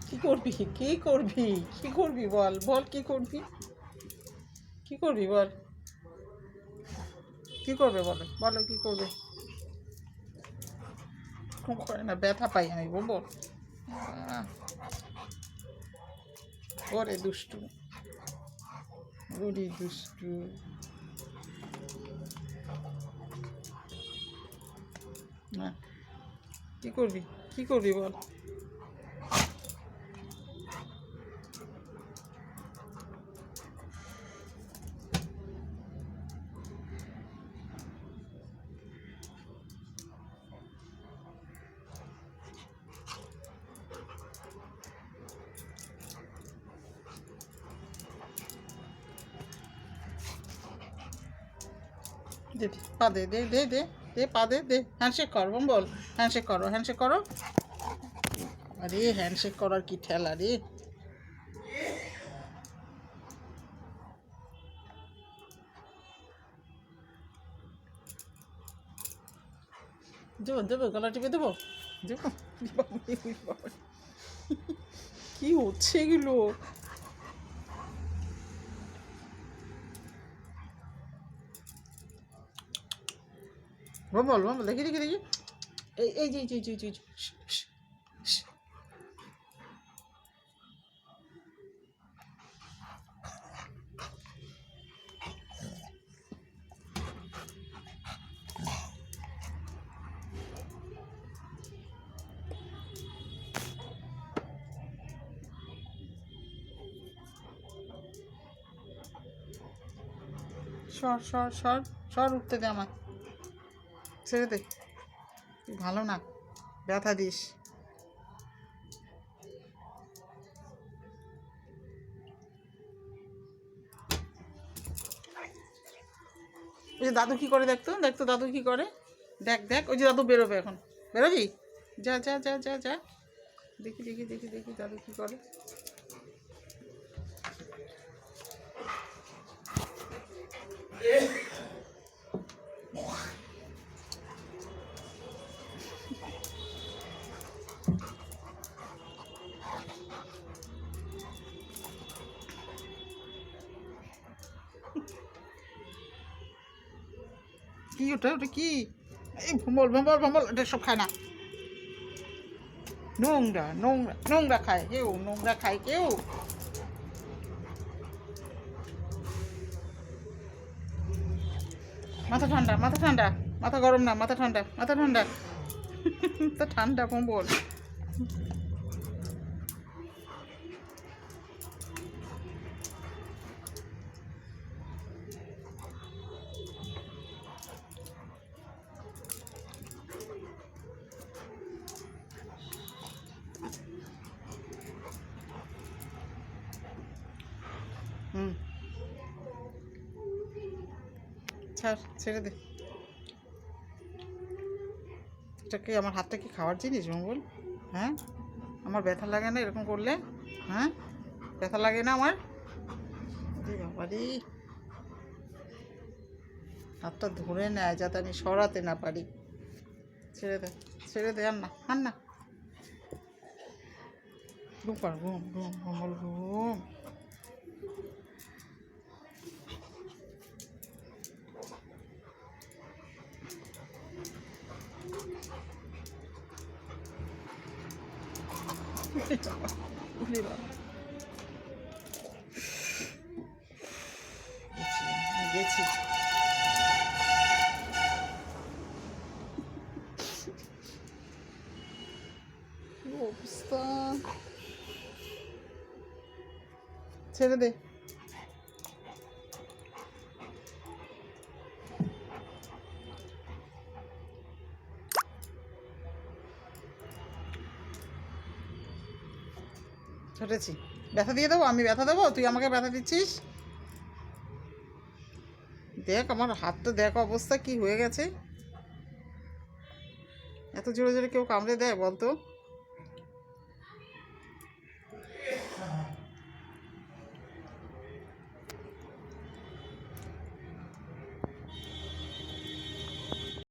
কি করবি কি করবি কি করবি বল বল কি করবি কি করবি বল কি করবে বলো বলো কি করবে করে না ব্যথা পাই আমি বলবো ওরে দুষ্টু ওরে দুষ্টু না কি করবি বল দে দে পা দে দে দে দে দে পা দে দে হ্যান্ডশেক কর বল হ্যান্ডশেক করো আরে হ্যান্ডশেক করার কি ঠেলা রে দেবো গলা টিপে দেবো কি হচ্ছে এগুলো বল দেখি এই যে সর উঠতে দে আমার ছেড়ে দে ভালো না ব্যথা দিস ওই যে দাদু কি করে দেখতো দাদু কি করে দেখ ওই যে দাদু বেরোবে এখন বেরোবি যা দেখি দাদু কি করে কি ওটা কি এই ভম্বল এটা সব খায় না নোংরা খায় কেউ মাথা ঠান্ডা মাথা গরম না মাথা ঠান্ডা তা ঠান্ডা ভম্বল ছেড়ে দে এটা কি আমার হাতটা কি খাওয়ার জিনিস মঙ্গল হ্যাঁ আমার ব্যথা লাগে না এরকম করলে হ্যাঁ ব্যথা লাগে না আমার বাবারি হাতটা ধরে নেয় যাতে আমি সরাতে না পারি ছেড়ে দে আর না ঘুম মঙ্গল ঘুম গেছি অবস্থা ছেড়ে দে ছেড়েছি ব্যথা দিয়ে দেবো আমি ব্যথা দেবো তুই আমাকে ব্যথা দিচ্ছিস দেখ আমার হাতটা দেখ অবস্থা কি হয়ে গেছে এত জোরে কেউ কামড়ে দেয় বলতো